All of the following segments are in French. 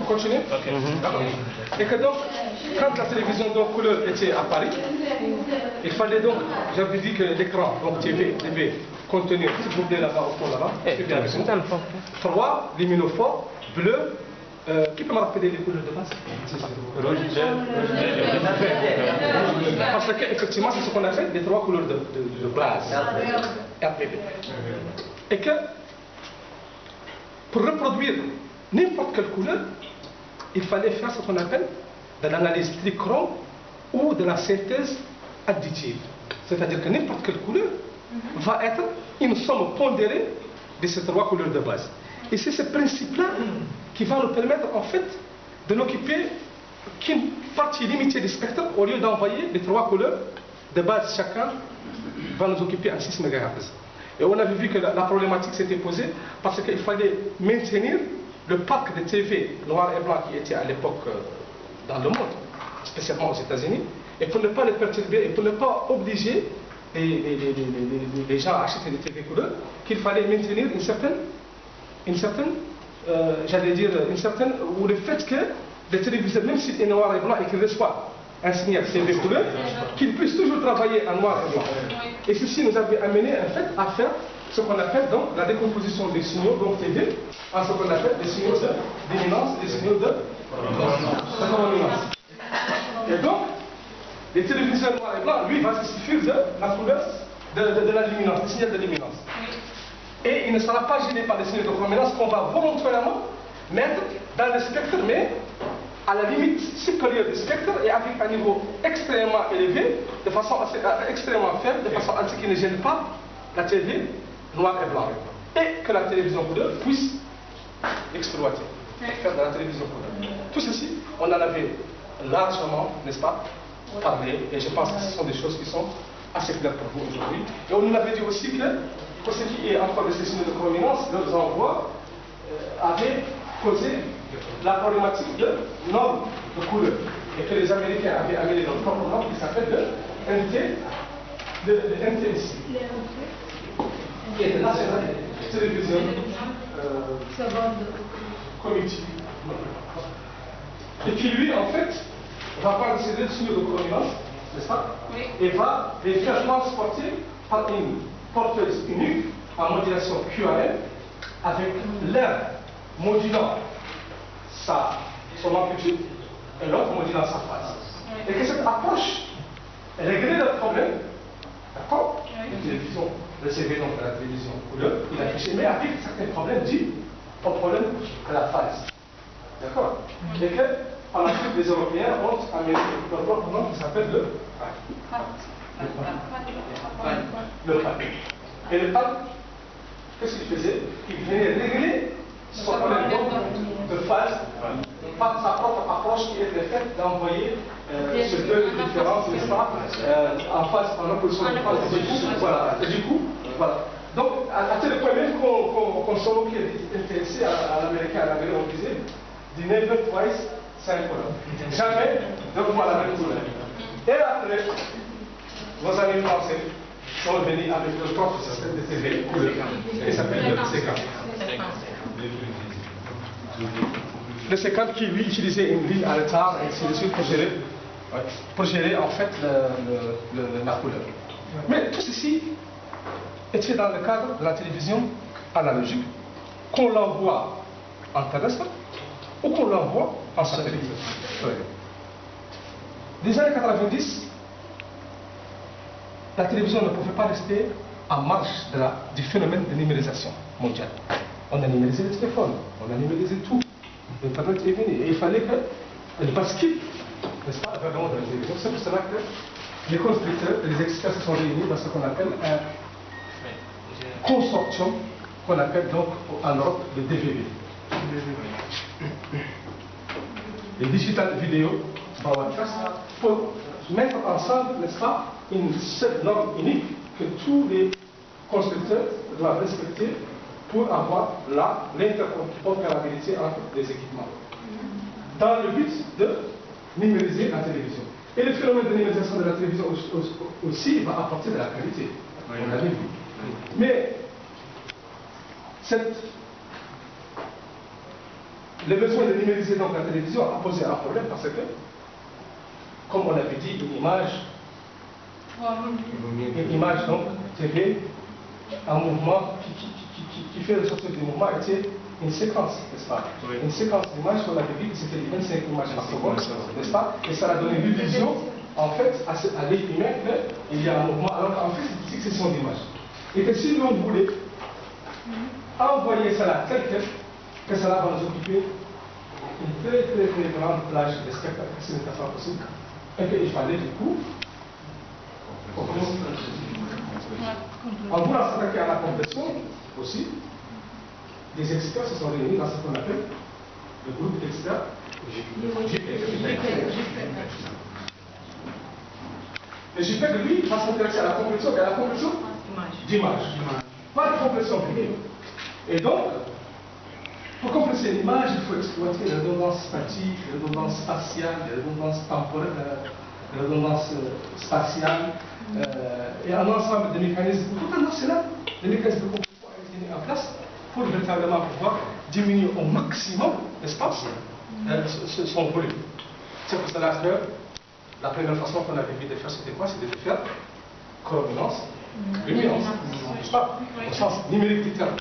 On continue? Et que donc, quand la télévision donc, couleur était à Paris, il fallait donc, j'avais dit que l'écran donc TV devait contenir, s'il vous plaît là-bas au fond là-bas, 3 luminophores bleus. Qui peut me rappeler les couleurs de base? Rouge, parce qu'effectivement, c'est ce qu'on appelle les 3 couleurs de base. RGB. Et que pour reproduire n'importe quelle couleur, il fallait faire ce qu'on appelle de l'analyse trichrome ou de la synthèse additive. C'est-à-dire que n'importe quelle couleur va être une somme pondérée de ces 3 couleurs de base. Et c'est ce principe-là qui va nous permettre en fait de n'occuper qu'une partie limitée du spectre au lieu d'envoyer les 3 couleurs de base. Chacun va nous occuper à 6 MHz. Et on avait vu que la problématique s'était posée parce qu'il fallait maintenir le parc de TV noir et blanc qui était à l'époque dans le monde, spécialement aux États-Unis, et pour ne pas les perturber et pour ne pas obliger les gens à acheter des TV couleurs, qu'il fallait maintenir une certaine, ou le fait que les téléviseurs, même s'il est noir et blanc et qu'il reçoit un signal TV couleur, qu'il puisse toujours travailler en noir et blanc. Et ceci nous avait amené en fait à faire ce qu'on appelle donc la décomposition des signaux donc TV en ce qu'on appelle des signaux d'éminence et des signaux de prominence. Et donc, les téléviseurs noirs et blancs, lui, va se suffire de la couleur de la luminance, des signaux de luminance. Et il ne sera pas gêné par les signaux de prominence qu'on va volontairement mettre dans le spectre, mais à la limite supérieure du spectre et avec un niveau extrêmement élevé, de façon extrêmement faible, de façon à ce qu'il ne gêne pas la TV noir et blanc. Et que la télévision couleur puisse exploiter, faire de la télévision couleur. Tout ceci, on en avait largement, n'est-ce pas, parlé, et je pense que ce sont des choses qui sont assez claires pour vous aujourd'hui. Et on nous avait dit aussi que, pour ce qui est encore de ces signaux de prominence, leurs envois avaient causé la problématique de normes de couleur, et que les Américains avaient amené leur propre norme qui s'appelle le NTSC, qui est le National Television Committee, et qui lui en fait va prendre ces 2 signaux de prominence, n'est-ce pas, et va les faire transporter par une porteuse unique en modulation QAM avec l'air modulant son amplitude et l'autre modulant sa phase. Et que cette approche réglait le problème, d'accord, de télévision, le CV donc de la télévision couleur, il affichait, mais avec certains problèmes dus au problème de la phase. D'accord. Et que par la suite, les Européens ont amené leur propre nom qui s'appelle le PAD. Et le PAD, qu'est-ce qu'il faisait? Il venait régler son problème de phase par sa propre approche qui est le fait d'envoyer ce 2 différences, n'est-ce pas, en phase, en opposition de phase. Voilà. Et du coup, voilà. Donc, à tel point même qu'on se moquait intéressé à l'américain, à l'américain, on disait, the never twice same color. Jamais 2 fois la même couleur. Et après, nos amis français sont venus avec leur propre système de TV couleur, qui s'appelle le C4. Le C4 qui lui utilisait une ligne à retard et ainsi de suite pour gérer en fait la couleur. Mais tout ceci est fait dans le cadre de la télévision analogique, qu'on l'envoie en terrestre ou qu'on l'envoie en satellite. Des années 90, la télévision ne pouvait pas rester en marge du phénomène de numérisation mondiale. On a numérisé les téléphones, on a numérisé tout. L'Internet est venu et il fallait qu'elle bascule, n'est-ce pas, vers le monde de la télévision. C'est pour cela que les constructeurs et les experts se sont réunis dans ce qu'on appelle un consortium, qu'on appelle donc en Europe le DVB. Les Digital Video Broadcast, pour mettre ensemble, n'est-ce pas, une seule norme unique que tous les constructeurs doivent respecter pour avoir l'interopérabilité entre les équipements, dans le but de numériser la télévision. Et le phénomène de numérisation de la télévision aussi va apporter de la qualité, on l'avait vu. Mais cette le besoin de numériser donc la télévision a posé un problème parce que, comme on avait dit, une image donc, TV, un mouvement qui fait ressortir du mouvement était une séquence, n'est-ce pas? Oui. Une séquence d'images qu'on avait vu, c'était 25 images par seconde, n'est-ce pas? Et ça a donné l'illusion, en fait, à l'œil humain qu'il y a un mouvement, alors qu'en fait, c'est une succession d'images. Et que si l'on voulait envoyer cela tel que cela va nous occuper une très grande plage de spectacle, ce n'est pas possible, et qu'il fallait du coup, en voulant s'attaquer à la compréhension aussi, des experts se sont réunis dans ce qu'on appelle le groupe d'experts Le JPEG, lui, va s'intéresser à la compréhension et à la compréhension d'image. Pas de compréhension vidéo. Et donc, pour compléter l'image, il faut exploiter les redondances statiques, les redondances spatiales, les redondances temporelles, les redondances spatiales, et un ensemble de mécanismes, tout un arsenal de mécanismes de compréhension a été mis en place pour véritablement pouvoir diminuer au maximum l'espace, son volume. C'est pour cela que la première façon qu'on avait vu de faire, c'était quoi? C'était de faire chrominance, luminance, n'est-ce pas? Au sens numérique du terme.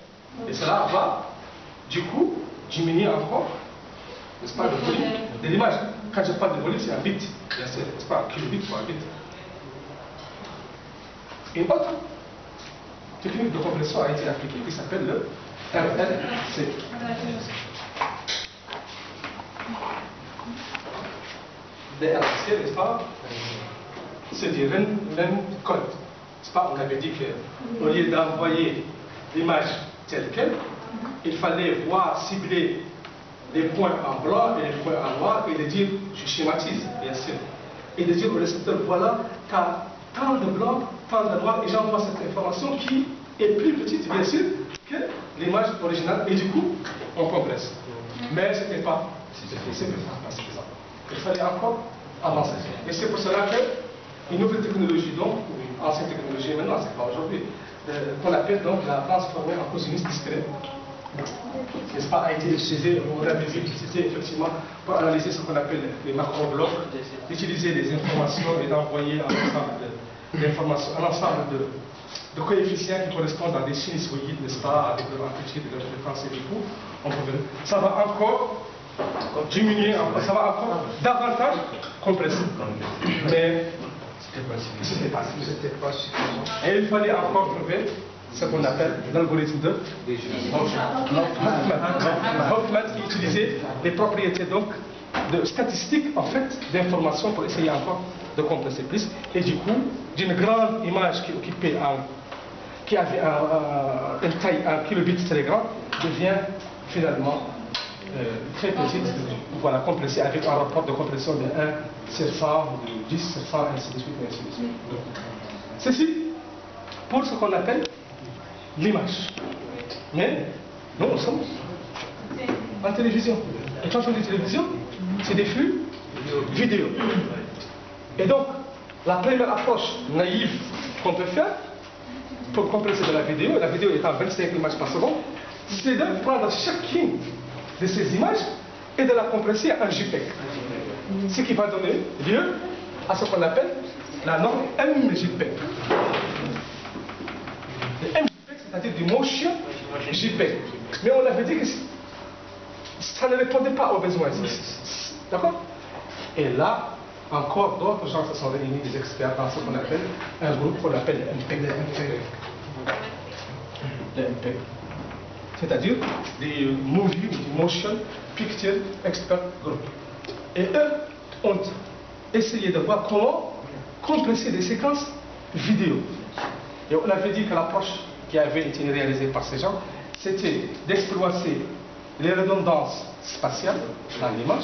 Et cela va, du coup, diminuer encore, n'est-ce pas, le volume de l'image. Quand je parle de volume, c'est un bit, n'est-ce pas, un kilobit ou un bit. Une autre technique de compression a été appliquée qui s'appelle le RLC. Le RLC, n'est-ce pas, c'est du run code. N'est-ce pas, on avait dit qu'au lieu d'envoyer l'image telle qu'elle, il fallait voir cibler les points en blanc et les points en noir et de dire, je schématise, bien sûr, et de dire au récepteur, voilà, t'as tant de blanc, tant de noir, et j'envoie cette information qui est plus petite, bien sûr, que l'image originale, et du coup, on compresse. Mais ce n'était pas suffisant. Il fallait encore avancer. Et c'est pour cela qu'une nouvelle technologie, donc, ou une ancienne technologie, maintenant, c'est pas aujourd'hui, qu'on appelle donc la transformer en cosinus discret, n'est-ce pas, a été utilisé, on a utilisé effectivement pour analyser ce qu'on appelle les macro-blocs, d'utiliser des informations et d'envoyer un ensemble d'informations, un ensemble de coefficients qui correspondent à des sinusoïdes, n'est-ce pas, avec leur amplitude, leur fréquence et tout. Ça va encore diminuer, ça va encore davantage compresser. Mais c'était pas suffisant. Et il fallait encore trouver ce qu'on appelle l'algorithme de Hoffman qui utilisait les propriétés donc de statistiques en fait d'informations pour essayer encore de compresser plus. Et du coup, d'une grande image qui occupait qui avait une taille, un kilobit très grand, devient finalement très petite, pour la compresser avec un rapport de compression de 1 sur 100, ou de 10 sur 100, ainsi de suite, et ainsi de suite. Ceci pour ce qu'on appelle l'image. Mais nous sommes en télévision. Et quand on dit télévision, c'est des flux vidéo. Et donc, la première approche naïve qu'on peut faire pour compresser de la vidéo étant 25 images par seconde, c'est de prendre chacune de ces images et de la compresser en JPEG. Ce qui va donner lieu à ce qu'on appelle la norme MJPEG. Le MJPEG, c'est-à-dire du motion JPEG. Mais on avait dit que ça ne répondait pas aux besoins. D'accord? Et là, encore d'autres gens se sont réunis, des experts dans ce qu'on appelle un groupe qu'on appelle le MPEG. Le MPEG. C'est-à-dire des Movie Motion Picture Expert Group. Et eux ont essayé de voir comment compresser des séquences vidéo. Et on avait dit que l'approche qui avait été réalisée par ces gens, c'était d'exploiter les redondances spatiales dans l'image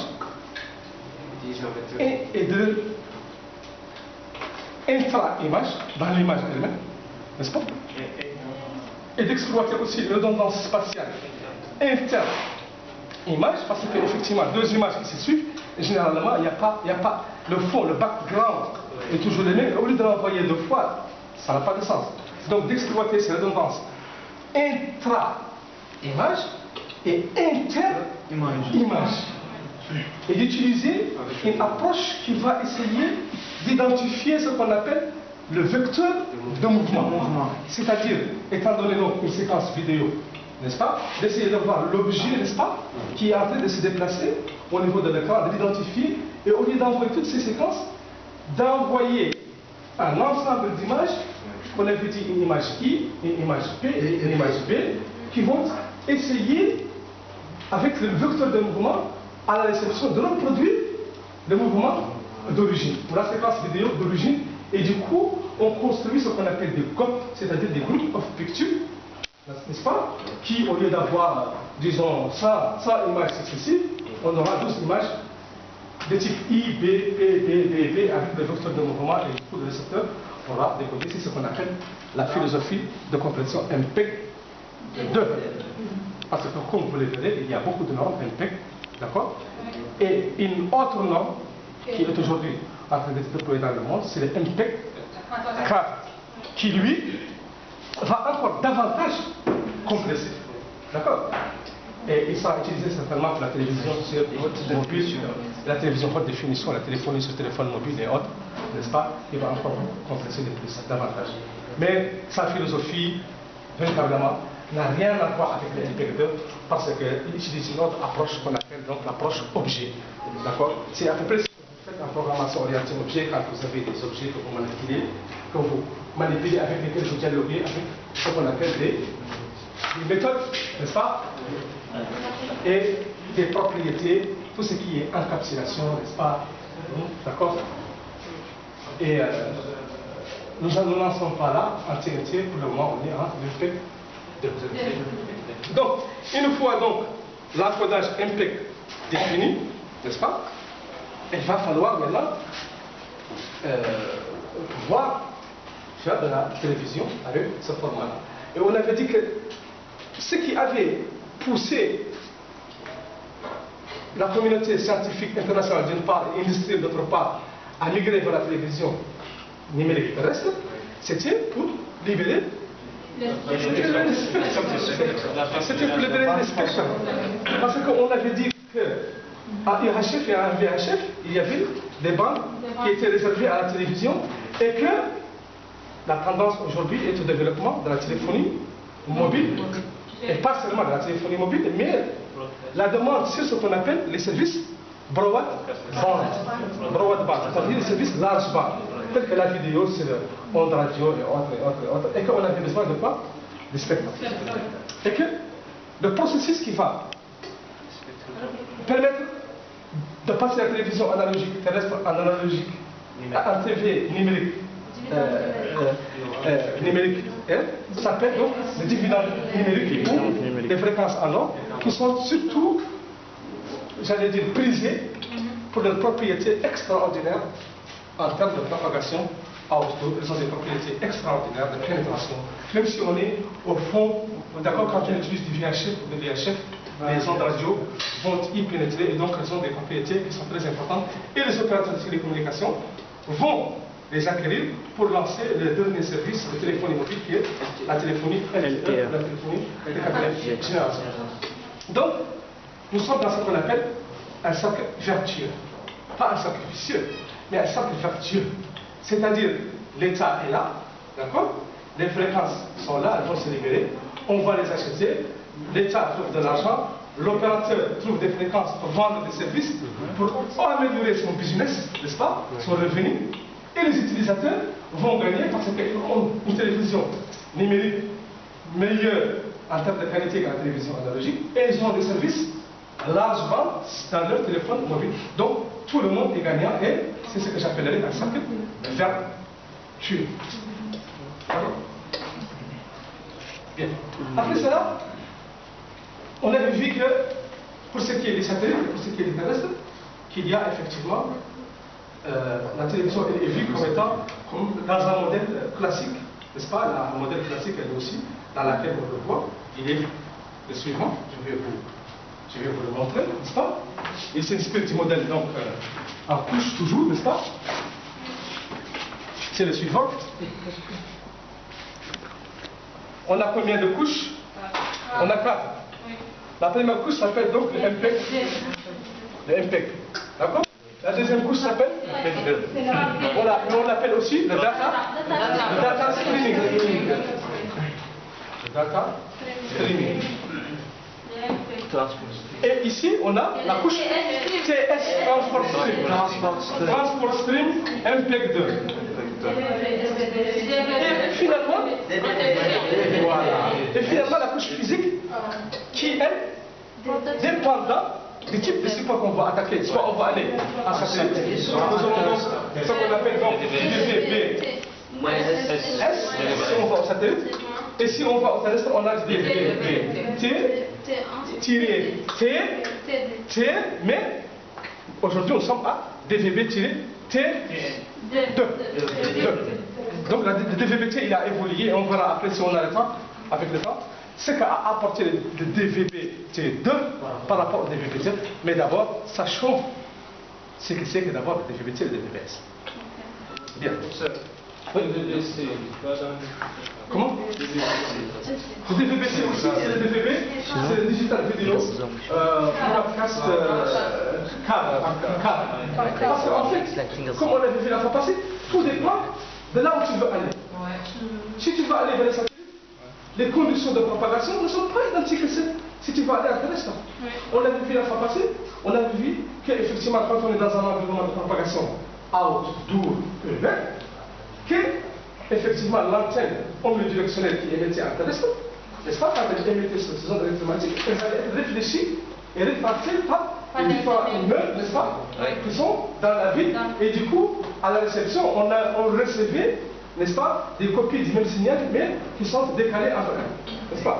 et de intra-image dans l'image elle-même, n'est-ce pas? Et d'exploiter aussi les redondances spatiales inter-image, parce qu'effectivement, deux images qui se suivent, généralement, il n'y a pas le fond, le background est toujours le même. Au lieu de l'envoyer deux fois, ça n'a pas de sens. Donc d'exploiter ces redondances intra-image et inter-image. Et d'utiliser une approche qui va essayer d'identifier ce qu'on appelle le vecteur de mouvement. C'est-à-dire, étant donné donc une séquence vidéo, n'est-ce pas, d'essayer de voir l'objet, n'est-ce pas, qui est en train de se déplacer au niveau de l'écran, de l'identifier, et au lieu d'envoyer toutes ces séquences, d'envoyer un ensemble d'images, qu'on avait dit une image I, une image P et une image B, qui vont essayer, avec le vecteur de mouvement, à la réception, de reproduire le mouvement d'origine, ou la séquence vidéo d'origine, et du coup, on construit ce qu'on appelle des GOP, c'est-à-dire des Group of Pictures, n'est-ce pas, qui, au lieu d'avoir, disons, 100 images successives, on aura 12 images de type I, B, P, B, B, B, avec le vecteur de mouvement, et du coup, le récepteur aura décodé. C'est ce qu'on appelle la philosophie de compréhension MPEG-2. Parce que, comme vous le verrez, il y a beaucoup de normes MPEG, d'accord? Et une autre norme qui est aujourd'hui en train d'être déployée dans le monde, c'est le MPEG-4, qui lui va encore davantage compresser. D'accord? Et il sera utilisé certainement pour la télévision sur mobile, la télévision haute définition, la téléphonie sur téléphone mobile et autres, n'est-ce pas? Il va encore compresser davantage. Mais sa philosophie, véritablement, n'a rien à voir avec le MPEG-2 parce qu'il utilise une autre approche qu'on appelle donc l'approche objet. D'accord? C'est à peu près ce que vous faites en programmation orientée objet quand vous avez des objets que vous manipulez avec lesquels vous dialoguez avec ce qu'on appelle des méthodes, n'est-ce pas? Et des propriétés, tout ce qui est encapsulation, n'est-ce pas? D'accord? Et nous n'en sommes pas là en TNT, pour le moment on est en MPEG. Donc, une fois donc l'encodage MPEG défini, n'est-ce pas, il va falloir maintenant pouvoir faire de la télévision avec ce format-là. Et on avait dit que ce qui avait poussé la communauté scientifique internationale d'une part et industrielle d'autre part à migrer vers la télévision numérique terrestre, c'était pour libérer c'était pour libérer les spectacles. Parce qu'on avait dit qu'à UHF et à VHF, il y avait des bandes qui étaient réservées à la télévision et que la tendance aujourd'hui est au développement de la téléphonie mobile. Et pas seulement de la téléphonie mobile, mais la demande sur ce qu'on appelle les services broadband, c'est-à-dire les services large band, tels que la vidéo sur ondes radio et autres, et qu'on avait besoin de quoi? Des spectacles. Et que le processus qui va permettre de passer la télévision analogique terrestre en analogique en TV numérique, s'appelle donc le dividende numérique ou les fréquences en or qui sont surtout, j'allais dire, prisées pour leurs propriétés extraordinaires en termes de propagation à autour. Elles ont des propriétés extraordinaires de pénétration. Même si on est au fond, d'accord, quand on utilise du VHF ou des VHF, les ondes radio vont y pénétrer et donc elles ont des propriétés qui sont très importantes. Et les opérateurs de télécommunications vont les acquérir pour lancer le dernier service de téléphonie mobile qui est la téléphonie LTE, la téléphonie de quatrième génération. Donc, nous sommes dans ce qu'on appelle un cercle vertueux. Pas un cercle vicieux, mais un cercle vertueux. C'est-à-dire, l'État est là, d'accord? Les fréquences sont là, elles vont se libérer, on va les acheter, l'État trouve de l'argent, l'opérateur trouve des fréquences pour vendre des services, pour améliorer son business, n'est-ce pas? Son revenu. Et les utilisateurs vont gagner parce qu'ils ont une télévision numérique meilleure en termes de qualité que la télévision analogique et ils ont des services largement dans leur téléphone mobile. Donc tout le monde est gagnant et c'est ce que j'appellerais un cercle vertueux. Bien. Après cela, on avait vu que pour ce qui est des satellites et pour ce qui est des terrestres, qu'il y a effectivement la télévision est vue comme étant dans un modèle classique, n'est-ce pas? Un modèle classique, elle aussi, dans laquelle on le voit, il est le suivant. Je vais vous le montrer, n'est-ce pas? Il s'inspire du modèle donc en couche toujours, n'est-ce pas? C'est le suivant. On a combien de couches? On a 4. La première couche s'appelle donc le MPEG. Le MPEG. D'accord? La deuxième couche s'appelle voilà, mais on l'appelle aussi le data streaming. Le data streaming. Et ici, on a la couche TS, Transport Stream. Transport Stream MPEG 2. Et finalement, voilà. Et finalement, la couche physique qui, elle, dépendant du type de support qu'on va attaquer. Soit on va aller en satellite, nous aurons donc ce qu'on appelle donc DVB S, si on va au satellite. Et si on va au terrestre, on a DVB T, mais aujourd'hui nous sommes à DVB-T2. Donc le DVB-T il a évolué et on verra après si on a le temps, avec le temps, ce qu'a apporté le DVB-T2 par rapport au DVB-T. Mais d'abord, sachons ce que c'est que d'abord le DVB-T et le DVB-S. Bien. Comment? Le DVB-C aussi, c'est le DVB, c'est le Digital Video Broadcast Card. Parce qu'en fait, comme on l'avait vu la fois passée, tout dépend de là où tu veux aller. Si tu veux aller vers les satellites, les conditions de propagation ne sont pas identiques que si tu veux aller à terrestre. On l'avait vu la fois passée, on avait vu qu'effectivement, quand on est dans un environnement de propagation outdoor urbain, que effectivement l'antenne omnidirectionnelle qui émettait en terrestre, n'est-ce pas, quand elle émettait sur ces ondes électromagnétiques, elle allait être réfléchie et répartie par les différents immeubles, n'est-ce pas, qui sont dans la ville. Et du coup, à la réception, on recevait, n'est-ce pas, des copies du même signal, mais qui sont décalées entre elles, n'est-ce pas?